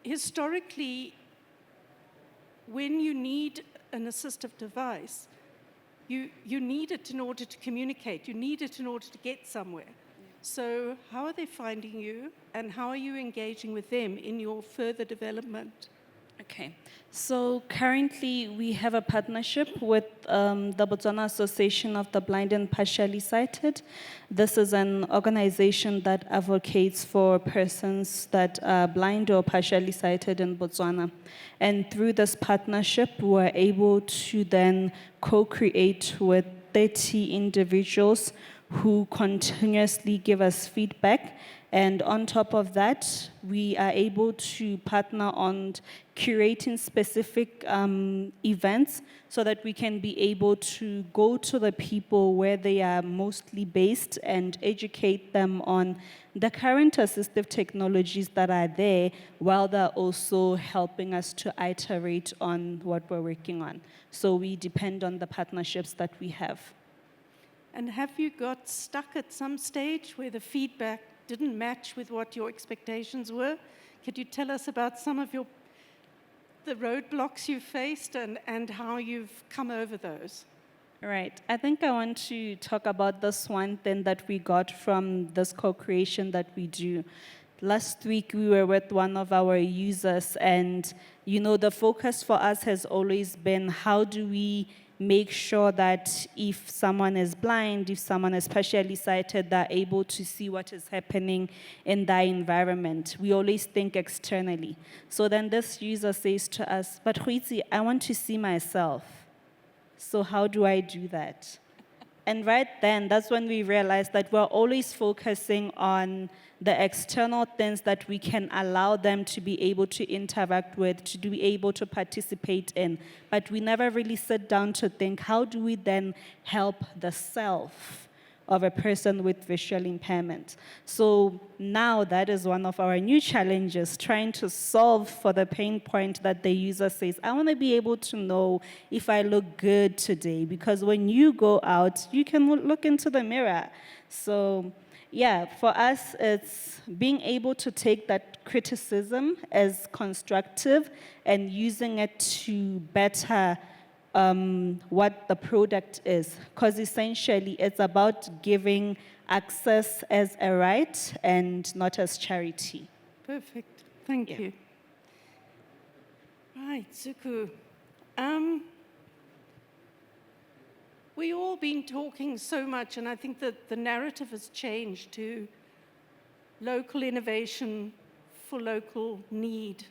historically, when you need an assistive device, you need it in order to communicate. You need it in order to get somewhere. So how are they finding you, and how are you engaging with them in your further development? Okay, so currently we have a partnership with the Botswana Association of the Blind and Partially Sighted. This is an organization that advocates for persons that are blind or partially sighted in Botswana. And through this partnership, we're able to then co-create with 30 individuals who continuously give us feedback. And on top of that, we are able to partner on curating specific events so that we can be able to go to the people where they are mostly based and educate them on the current assistive technologies that are there, while they're also helping us to iterate on what we're working on. So we depend on the partnerships that we have. And have you got stuck at some stage where the feedback didn't match with what your expectations were? Could you tell us about some of the roadblocks you faced and how you've come over those? Right. I think I want to talk about this one thing that we got from this co-creation that we do. Last week, we were with one of our users, and the focus for us has always been, how do we make sure that if someone is blind, if someone is partially sighted, they're able to see what is happening in their environment. We always think externally. So then this user says to us, but Huitzi, I want to see myself. So how do I do that? And right then, that's when we realized that we're always focusing on the external things that we can allow them to be able to interact with, to be able to participate in. But we never really sit down to think, how do we then help the self of a person with visual impairment? So now that is one of our new challenges, trying to solve for the pain point that the user says, I want to be able to know if I look good today, because when you go out, you can look into the mirror. So yeah, for us, it's being able to take that criticism as constructive and using it to better what the product is. Because essentially, it's about giving access as a right and not as charity. Perfect. Thank you. Right, Zuku. We've all been talking so much, and I think that the narrative has changed to local innovation for local need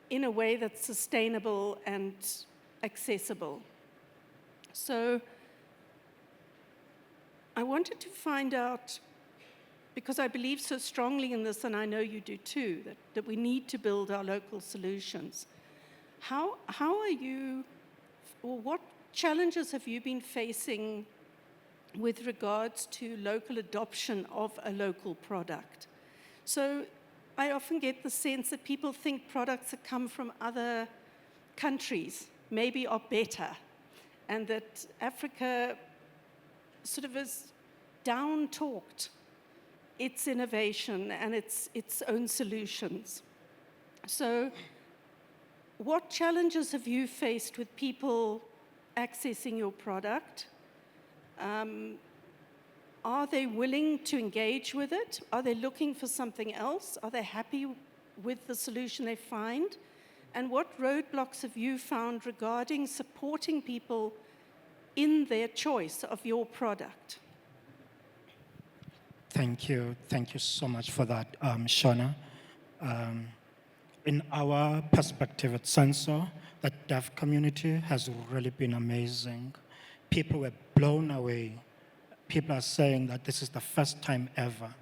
in a way that's sustainable and accessible. So I wanted to find out, because I believe so strongly in this, and I know you do too, that we need to build our local solutions. How are you, or what challenges have you been facing with regards to local adoption of a local product? So I often get the sense that people think products that come from other countries maybe are better, and that Africa sort of is down-talked its innovation and its own solutions. So what challenges have you faced with people accessing your product? Are they willing to engage with it? Are they looking for something else? Are they happy with the solution they find? And what roadblocks have you found regarding supporting people in their choice of your product? Thank you so much for that, Shona. In our perspective at Sensor, the deaf community has really been amazing. People were blown away. People are saying that this is the first time ever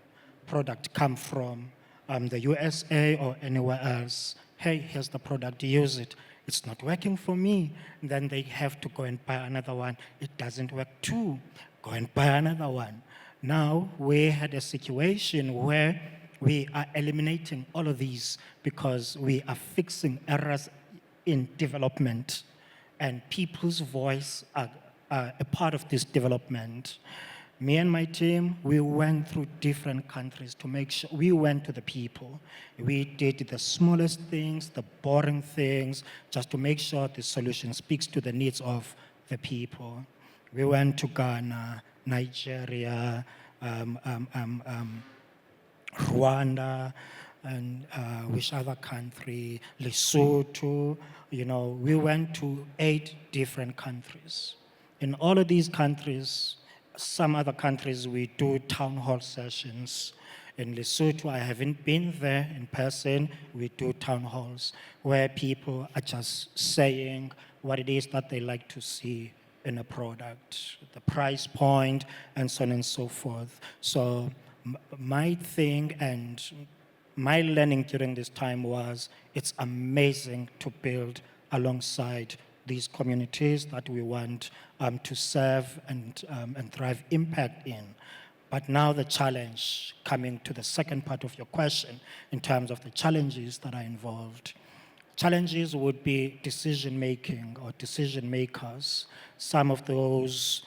product come from the USA or anywhere else. Hey, here's the product, use it. It's not working for me. Then they have to go and buy another one. It doesn't work too. Go and buy another one. Now, we had a situation where we are eliminating all of these because we are fixing errors in development, and people's voice are a part of this development. Me and my team, we went through different countries to make sure we went to the people. We did the smallest things, the boring things, just to make sure the solution speaks to the needs of the people. We went to Ghana, Nigeria, Rwanda, and which other country, Lesotho. We went to 8 different countries. In all of these countries, some other countries, we do town hall sessions. In Lesotho, I haven't been there in person. We do town halls where people are just saying what it is that they like to see in a product, the price point, and so on and so forth. So my thing and my learning during this time was it's amazing to build alongside these communities that we want to serve and drive impact in. But now the challenge, coming to the second part of your question, in terms of the challenges that are involved. Challenges would be decision-making or decision-makers. Some of those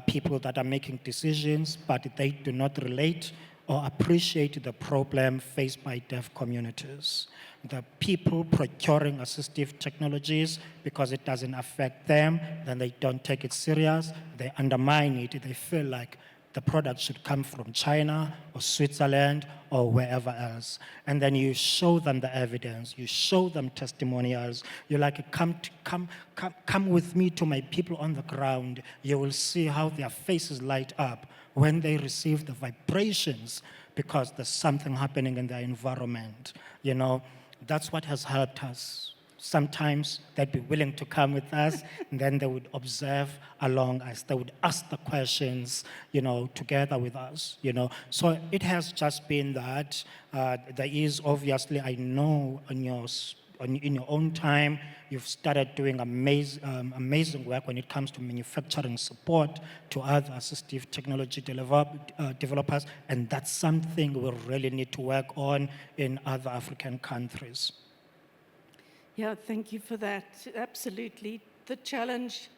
people that are making decisions, but they do not relate or appreciate the problem faced by deaf communities. The people procuring assistive technologies, because it doesn't affect them, then they don't take it serious, they undermine it, they feel like the product should come from China or Switzerland or wherever else. And then you show them the evidence, you show them testimonials. You're like, come with me to my people on the ground. You will see how their faces light up when they receive the vibrations because there's something happening in their environment. That's what has helped us. Sometimes they'd be willing to come with us, and then they would observe along us. They would ask the questions, together with us, So it has just been that there is obviously, I know in your own time, you've started doing amazing work when it comes to manufacturing support to other assistive technology developers, and that's something we really need to work on in other African countries. Yeah, thank you for that. Absolutely. The challenge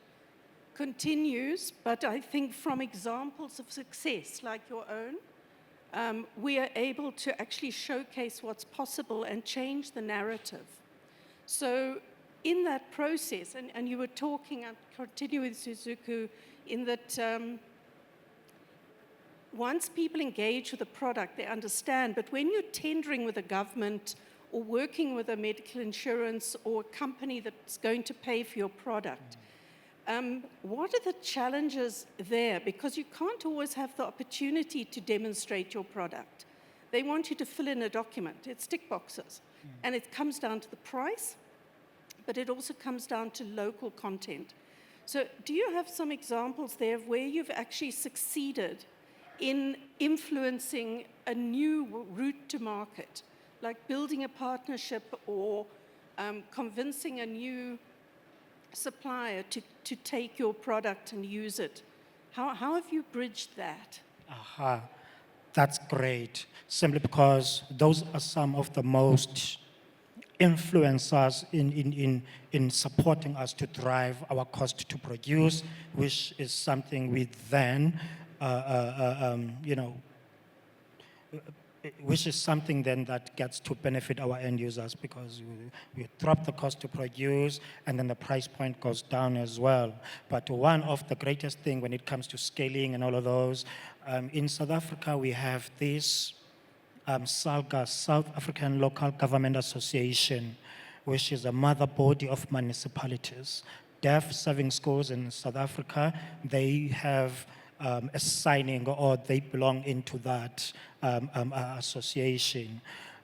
continues, but I think from examples of success like your own, we are able to actually showcase what's possible and change the narrative. So in that process, and you were talking, I'll continue with Suzuku, in that once people engage with the product, they understand, but when you're tendering with a government or working with a medical insurance or a company that's going to pay for your product, what are the challenges there? Because you can't always have the opportunity to demonstrate your product. They want you to fill in a document. It's tick boxes. And it comes down to the price, but it also comes down to local content. So do you have some examples there of where you've actually succeeded in influencing a new route to market, like building a partnership or convincing a new supplier to take your product and use it? How have you bridged that? That's great, simply because those are some of the most influencers in supporting us to drive our cost to produce, which is something we then, which is something then that gets to benefit our end users, because we drop the cost to produce and then the price point goes down as well. But one of the greatest thing when it comes to scaling and all of those, in South Africa we have this SALGA, South African Local Government Association, which is a mother body of municipalities. Deaf serving schools in South Africa, they have a signing, or they belong into that association.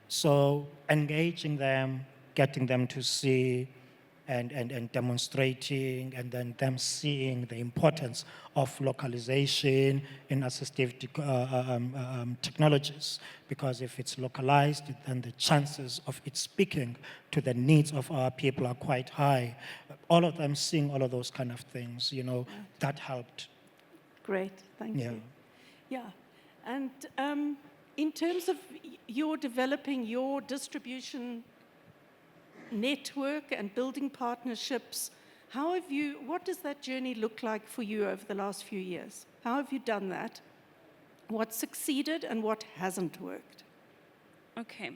So engaging them, getting them to see and demonstrating, and then them seeing the importance of localization in assistive technologies. Because if it's localized, then the chances of it speaking to the needs of our people are quite high. All of them seeing all of those kind of things, that helped. Great, thank you. Yeah, and in terms of your developing your distribution network and building partnerships, what does that journey look like for you over the last few years? How have you done that? what succeeded and what hasn't worked? Okay.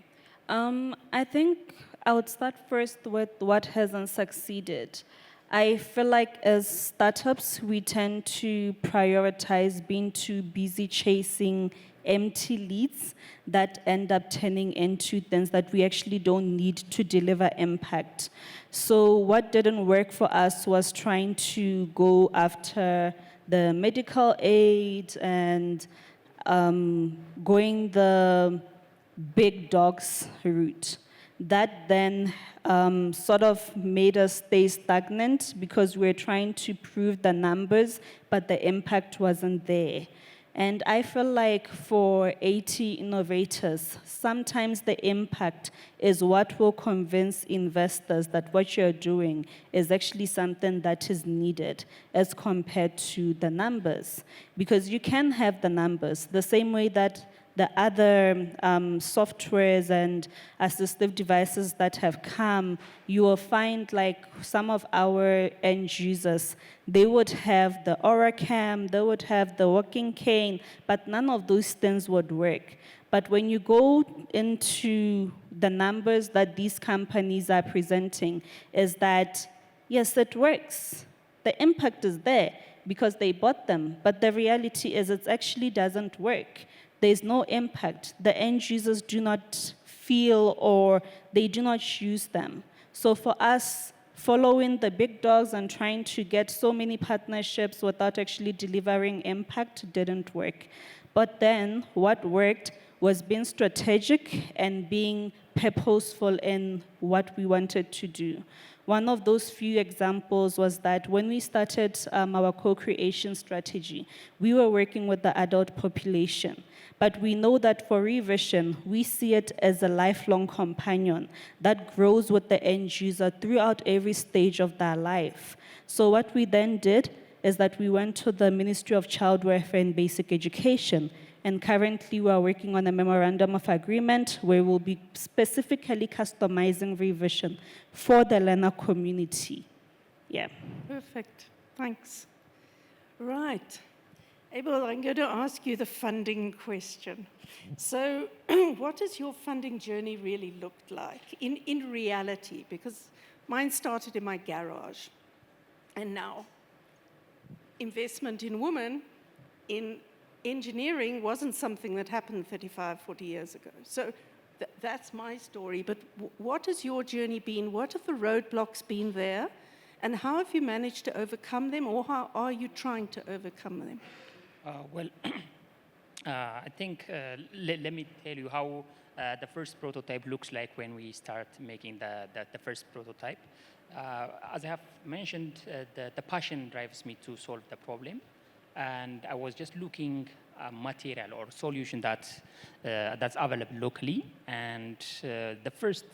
I think I would start first with what hasn't succeeded. I feel like as startups, we tend to prioritize being too busy chasing empty leads that end up turning into things that we actually don't need to deliver impact. So what didn't work for us was trying to go after the medical aid and going the big dogs route. That then sort of made us stay stagnant because we're trying to prove the numbers, but the impact wasn't there. And I feel like for 80 innovators, sometimes the impact is what will convince investors that what you're doing is actually something that is needed as compared to the numbers. Because you can have the numbers the same way that the other softwares and assistive devices that have come, you will find like some of our end users, they would have the Oracam, they would have the walking cane, but none of those things would work. But when you go into the numbers that these companies are presenting, is that, yes, it works. The impact is there because they bought them, but the reality is it actually doesn't work. There's no impact. The end users do not feel or they do not use them. So for us, following the big dogs and trying to get so many partnerships without actually delivering impact didn't work. But then what worked was being strategic and being purposeful in what we wanted to do. One of those few examples was that when we started our co-creation strategy, we were working with the adult population. But we know that for revision, we see it as a lifelong companion that grows with the end user throughout every stage of their life. So what we then did is that we went to the Ministry of Child Welfare and Basic Education, and currently we are working on a memorandum of agreement where we'll be specifically customizing revision for the learner community. Yeah. Perfect. Thanks. Right. Abel, I'm going to ask you the funding question. So what has your funding journey really looked like in reality? Because mine started in my garage, and now investment in women in engineering wasn't something that happened 35, 40 years ago. So that's my story. But what has your journey been? What have the roadblocks been there? And how have you managed to overcome them, or how are you trying to overcome them? Well, I think, let me tell you how the first prototype looks like when we start making the first prototype. As I have mentioned, the passion drives me to solve the problem. And I was just looking at material or solution that's available locally. And the first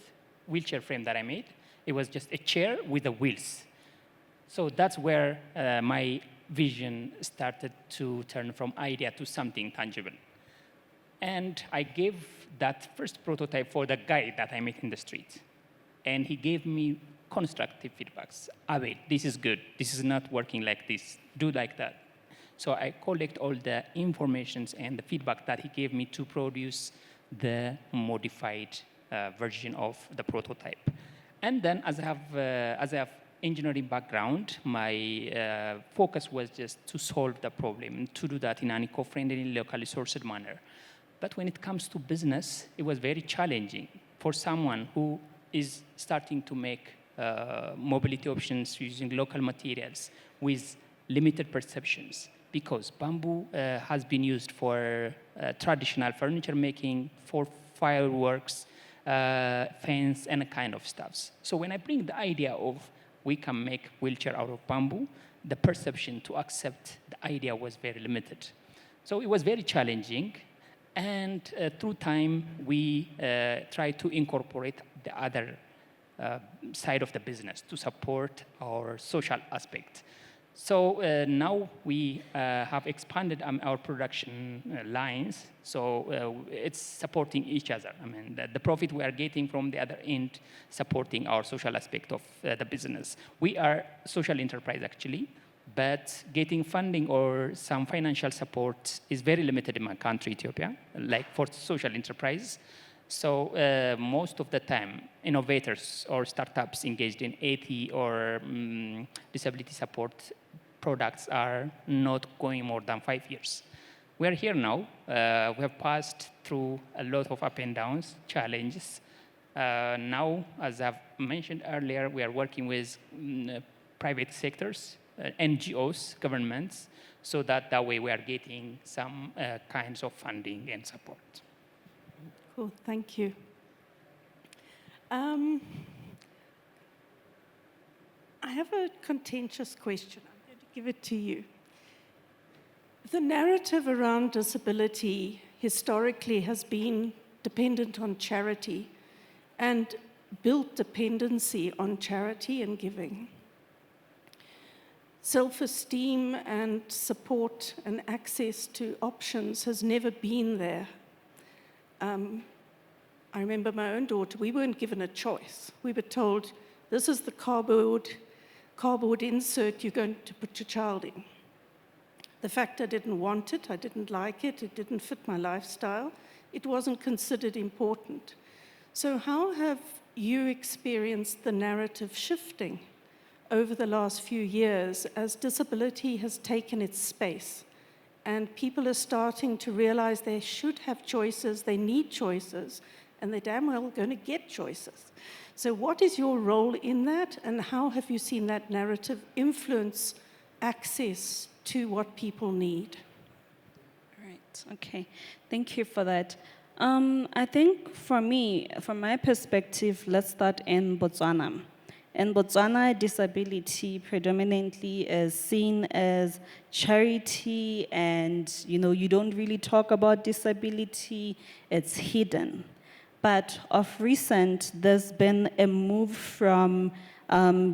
wheelchair frame that I made, it was just a chair with the wheels. So that's where my vision started to turn from idea to something tangible. And I gave that first prototype for the guy that I met in the street. And he gave me constructive feedbacks. Abel, this is good. This is not working like this. Do like that. So I collect all the informations and the feedback that he gave me to produce the modified version of the prototype. And then, as I have engineering background, my focus was just to solve the problem, to do that in an eco-friendly, locally sourced manner. But when it comes to business, it was very challenging for someone who is starting to make mobility options using local materials with limited perceptions. Because bamboo has been used for traditional furniture making, for fireworks, fence, and kind of stuffs. So when I bring the idea of we can make wheelchair out of bamboo, the perception to accept the idea was very limited. So it was very challenging. And through time, we try to incorporate the other side of the business to support our social aspect. So now we have expanded our production lines, so it's supporting each other. I mean, the profit we are getting from the other end, supporting our social aspect of the business. We are social enterprise, actually. but getting funding or some financial support is very limited in my country, Ethiopia, like for social enterprise. So most of the time, innovators or startups engaged in AT or disability support products are not going more than 5 years. We are here now. We have passed through a lot of up and downs, challenges. Now, as I've mentioned earlier, we are working with private sectors, NGOs, governments, so that way we are getting some kinds of funding and support. Cool, thank you. I have a contentious question. I'm going to give it to you. The narrative around disability historically has been dependent on charity and built dependency on charity and giving. Self-esteem and support and access to options has never been there. I remember my own daughter, we weren't given a choice. We were told, this is the cardboard insert you're going to put your child in. The fact I didn't want it, I didn't like it, it didn't fit my lifestyle, it wasn't considered important. So how have you experienced the narrative shifting over the last few years as disability has taken its space and people are starting to realize they should have choices, they need choices, and they're damn well going to get choices. So what is your role in that, and how have you seen that narrative influence access to what people need? Right, okay. Thank you for that. I think for me, from my perspective, let's start in Botswana. In Botswana, disability predominantly is seen as charity, and you don't really talk about disability, it's hidden. But of recent, there's been a move from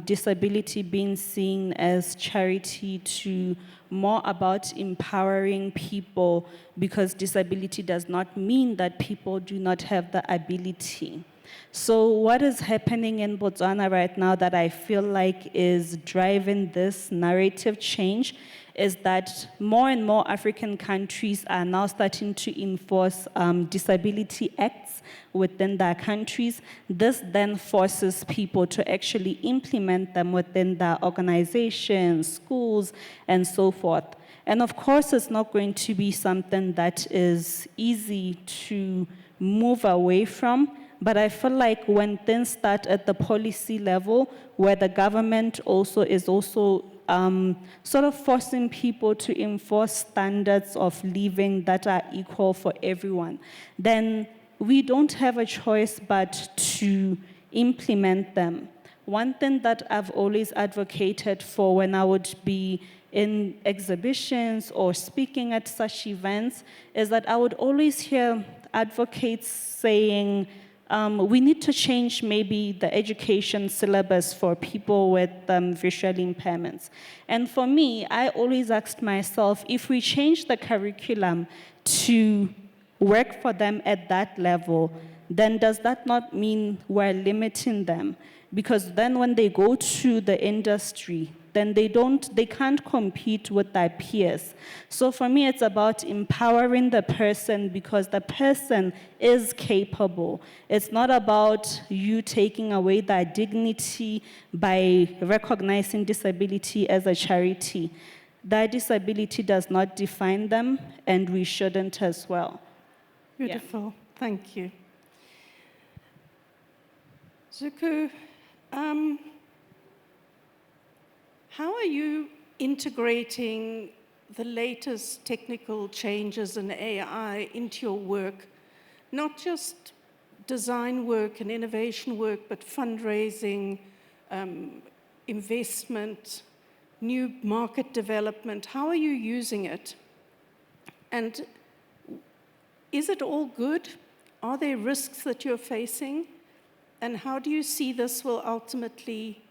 disability being seen as charity to more about empowering people, because disability does not mean that people do not have the ability. So what is happening in Botswana right now that I feel like is driving this narrative change is that more and more African countries are now starting to enforce disability acts within their countries. This then forces people to actually implement them within their organizations, schools, and so forth. And of course, it's not going to be something that is easy to move away from. But I feel like when things start at the policy level, where the government is sort of forcing people to enforce standards of living that are equal for everyone, then we don't have a choice but to implement them. One thing that I've always advocated for when I would be in exhibitions or speaking at such events is that I would always hear advocates saying, we need to change maybe the education syllabus for people with visual impairments. And for me, I always asked myself, if we change the curriculum to work for them at that level, then does that not mean we're limiting them? Because then when they go to the industry, then they can't compete with their peers. So for me, it's about empowering the person because the person is capable. It's not about you taking away their dignity by recognizing disability as a charity. Their disability does not define them, and we shouldn't as well. Beautiful, thank you. Zuku, how are you integrating the latest technical changes in AI into your work? Not just design work and innovation work, but fundraising, investment, new market development. How are you using it? And is it all good? Are there risks that you're facing? And how do you see this will ultimately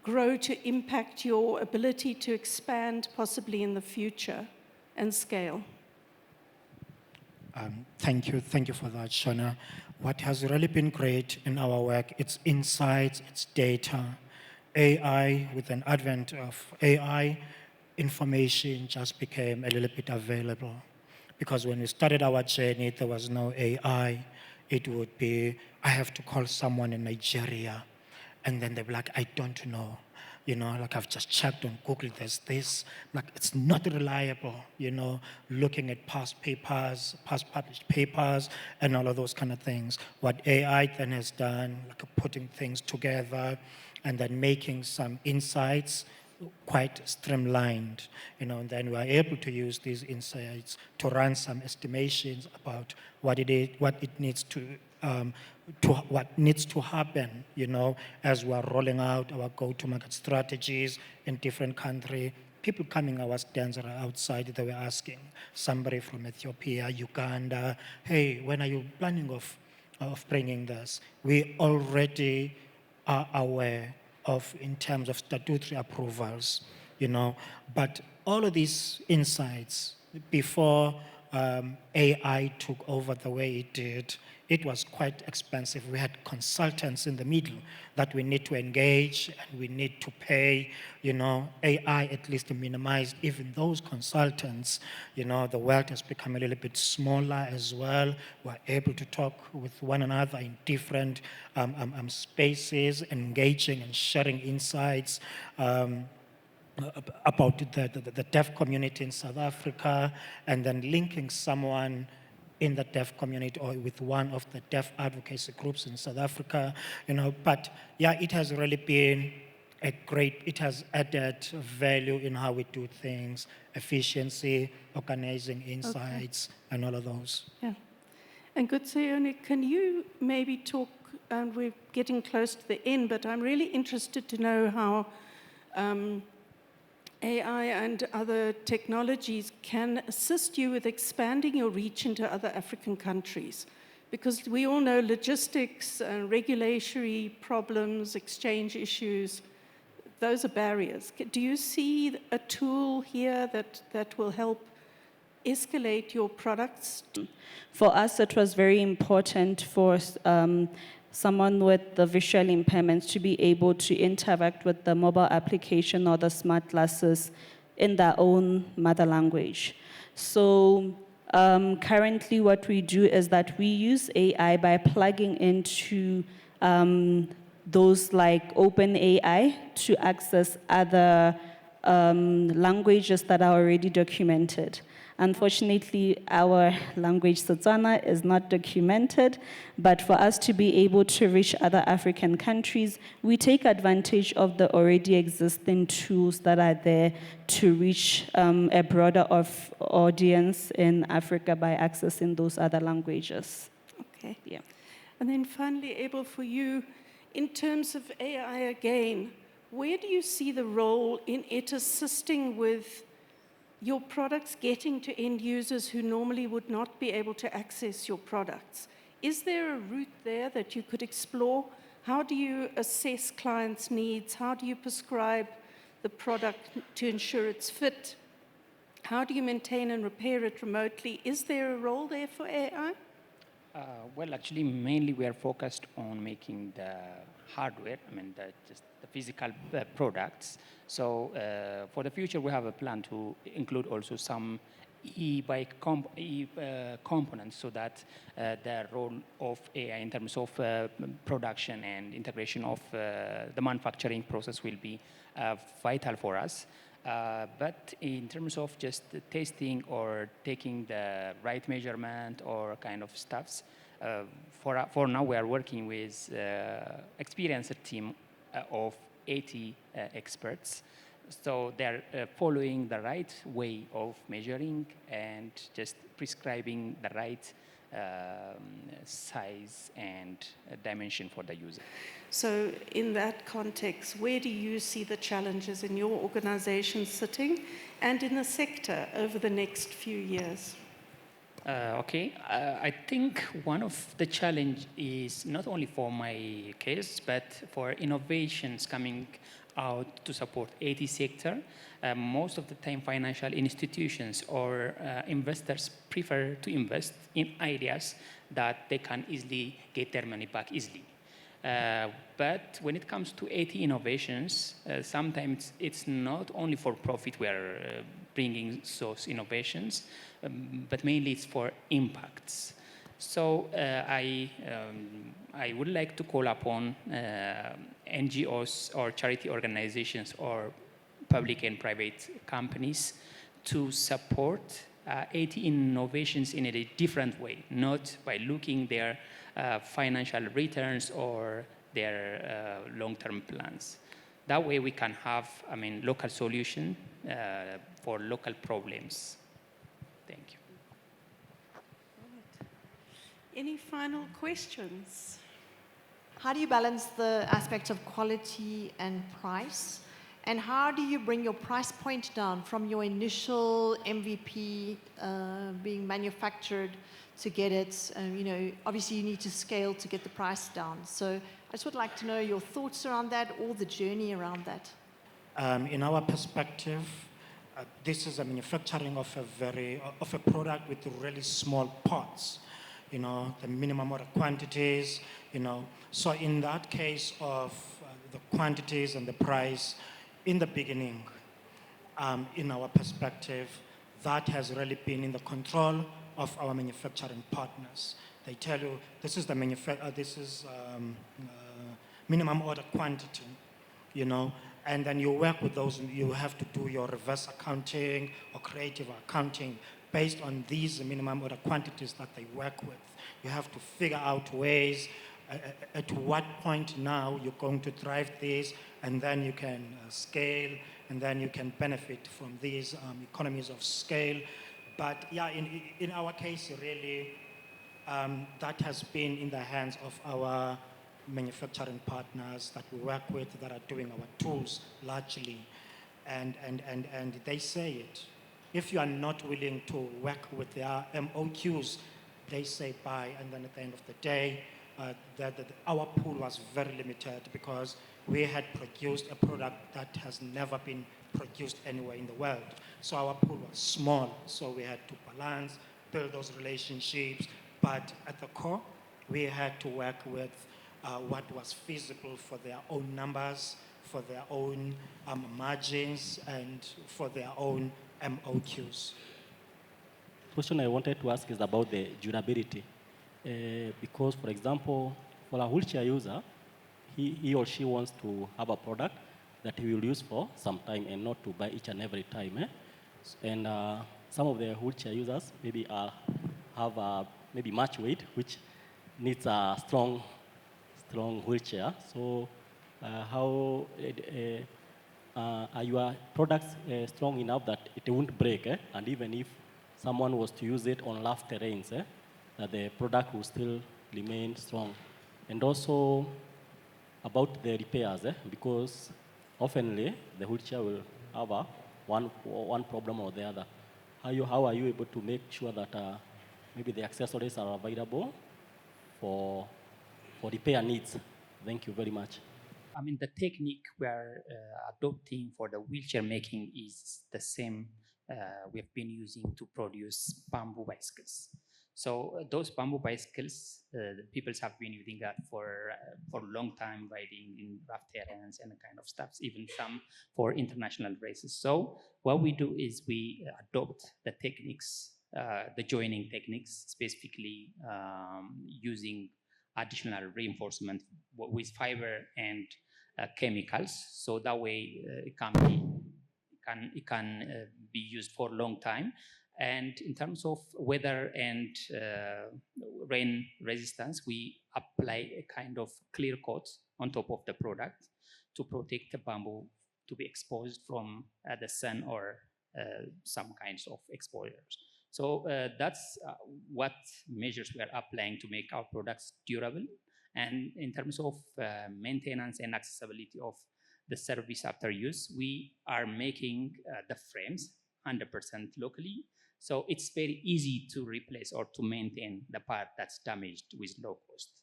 grow to impact your ability to expand possibly in the future and scale? Thank you for that, Shona. What has really been great in our work, it's insights, it's data, AI, with an advent of AI, information just became a little bit available. Because when we started our journey, there was no AI. It would be, I have to call someone in Nigeria. And then they'd be like, I don't know. You know, like I've just checked on Google, there's this. Like, it's not reliable, you know, looking at past papers, past published papers, and all of those kind of things. What AI then has done, like putting things together and then making some insights quite streamlined, you know, and then we are able to use these insights to run some estimations about what it is, what it needs to what needs to happen, you know, as we are rolling out our go-to-market strategies in different countries. People coming our stands are outside, they were asking somebody from Ethiopia, Uganda, hey, when are you planning of bringing this? We already are aware of in terms of statutory approvals, you know, but all of these insights before AI took over the way it did, it was quite expensive. We had consultants in the middle that we need to engage and we need to pay, you know. AI at least minimized even those consultants, you know. The world has become a little bit smaller as well. We're able to talk with one another in different spaces, engaging and sharing insights. About the deaf community in South Africa, and then linking someone in the deaf community or with one of the deaf advocacy groups in South Africa, you know. But yeah, it has really been it has added value in how we do things, efficiency, organizing insights, and all of those. Yeah. And good, Shona, can you maybe talk, and we're getting close to the end, but I'm really interested to know how AI and other technologies can assist you with expanding your reach into other African countries. Because we all know logistics, regulatory problems, exchange issues, those are barriers. Do you see a tool here that will help escalate your products? For us, it was very important for someone with the visual impairments to be able to interact with the mobile application or the smart glasses in their own mother language. So currently what we do is that we use AI by plugging into those like OpenAI to access other languages that are already documented. Unfortunately, our language, Setswana, is not documented, but for us to be able to reach other African countries, we take advantage of the already existing tools that are there to reach a broader audience in Africa by accessing those other languages. Okay. Yeah. And then finally, Abel, for you, in terms of AI again, where do you see the role in it assisting with your products getting to end users who normally would not be able to access your products? Is there a route there that you could explore? How do you assess clients' needs? How do you prescribe the product to ensure it's fit? How do you maintain and repair it remotely? Is there a role there for AI? Well, actually, mainly we are focused on making the hardware, just the physical products. So for the future, we have a plan to include also some e-bike components so that the role of AI in terms of production and integration of the manufacturing process will be vital for us. But in terms of just testing or taking the right measurement or kind of stuffs, for now we are working with experienced team of 80 experts. So they're following the right way of measuring and just prescribing the right size and dimension for the user. So in that context, where do you see the challenges in your organization sitting and in the sector over the next few years? Okay, I think one of the challenge is not only for my case, but for innovations coming out to support AT sector. Most of the time, financial institutions or investors prefer to invest in ideas that they can easily get their money back easily. But when it comes to AT innovations, sometimes it's not only for profit we are bringing those innovations, but mainly it's for impacts. So I would like to call upon NGOs or charity organizations or public and private companies to support AT innovations in a different way, not by looking their financial returns or their long-term plans. That way we can have, local solution for local problems. Thank you. Any final questions? How do you balance the aspect of quality and price? And how do you bring your price point down from your initial MVP being manufactured to get it? Obviously you need to scale to get the price down. So I just would like to know your thoughts around that or the journey around that. In our perspective, this is a manufacturing of a product with really small parts. The minimum order quantities. So in that case of the quantities and the price, in the beginning, in our perspective, that has really been in the control of our manufacturing partners. They tell you this is the minimum order quantity, and then you work with those. You have to do your reverse accounting or creative accounting based on these minimum order quantities that they work with. You have to figure out ways at what point now you're going to drive this, and then you can scale, and then you can benefit from these economies of scale. But yeah, in our case, really, that has been in the hands of our manufacturing partners that we work with that are doing our tools largely. And they say it. If you are not willing to work with their MOQs, they say bye, and then at the end of the day, our pool was very limited because we had produced a product that has never been produced anywhere in the world. So our pool was small, so we had to balance, build those relationships, but at the core, we had to work with what was feasible for their own numbers, for their own margins, and for their own MOQs. The question I wanted to ask is about the durability. Because, for example, for a wheelchair user, he or she wants to have a product that he will use for some time and not to buy each and every time. And some of the wheelchair users maybe have maybe much weight, which needs a strong wheelchair. So how are your products strong enough that it won't break? And even if someone was to use it on rough terrains, that the product will still remain strong? And also about the repairs, because oftenly the wheelchair will have one problem or the other. How are you able to make sure that maybe the accessories are available for repair needs? Thank you very much. The technique we are adopting for the wheelchair making is the same we've been using to produce bamboo bicycles. So those bamboo bicycles, the people have been using that for a long time, riding in rough terrains and kind of stuff, even some for international races. So what we do is we adopt the techniques, the joining techniques, specifically using additional reinforcement with fiber and chemicals. So that way it can be used for a long time. And in terms of weather and rain resistance, we apply a kind of clear coat on top of the product to protect the bamboo to be exposed from the sun or some kinds of exposures. So that's what measures we are applying to make our products durable. And in terms of maintenance and accessibility of the service after use, we are making the frames 100% locally. So it's very easy to replace or to maintain the part that's damaged with low cost.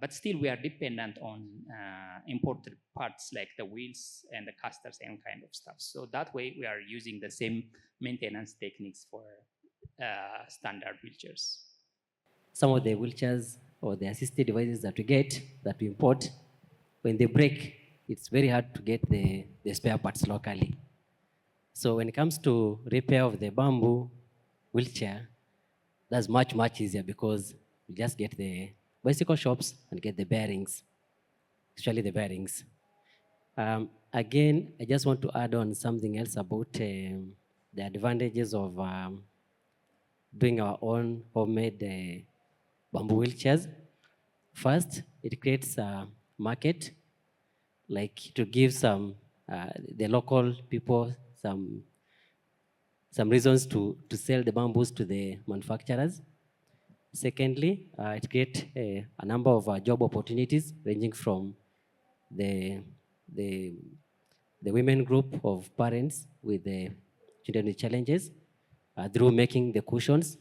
But still we are dependent on imported parts like the wheels and the casters and kind of stuff. So that way we are using the same maintenance techniques for standard wheelchairs. Some of the wheelchairs or the assisted devices that we get, that we import, when they break, it's very hard to get the spare parts locally. So when it comes to repair of the bamboo wheelchair, that's much, much easier because you just get the bicycle shops and get the bearings, especially the bearings. Again, I just want to add on something else about the advantages of doing our own homemade bamboo wheelchairs. First, it creates a market, like to give some the local people some reasons to sell the bamboos to the manufacturers. Secondly, it creates a number of job opportunities ranging from the, the, the women group of parents with the children with challenges through making the cushions,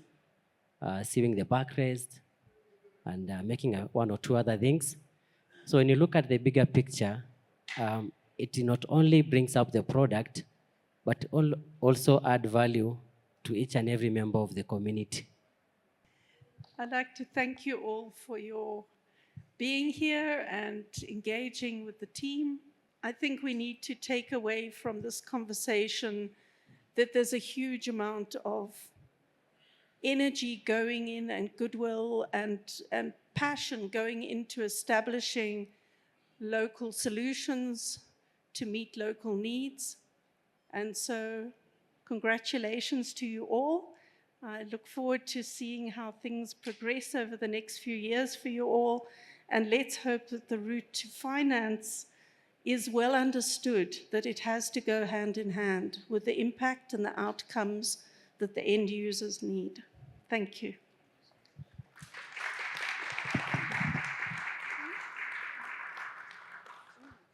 sewing the backrest, and making one or two other things. So when you look at the bigger picture, it not only brings up the product, but also add value to each and every member of the community. I'd like to thank you all for your being here and engaging with the team. I think we need to take away from this conversation that there's a huge amount of energy going in and goodwill and passion going into establishing local solutions to meet local needs. And so congratulations to you all. I look forward to seeing how things progress over the next few years for you all. And let's hope that the route to finance is well understood, that it has to go hand in hand with the impact and the outcomes that the end users need. Thank you.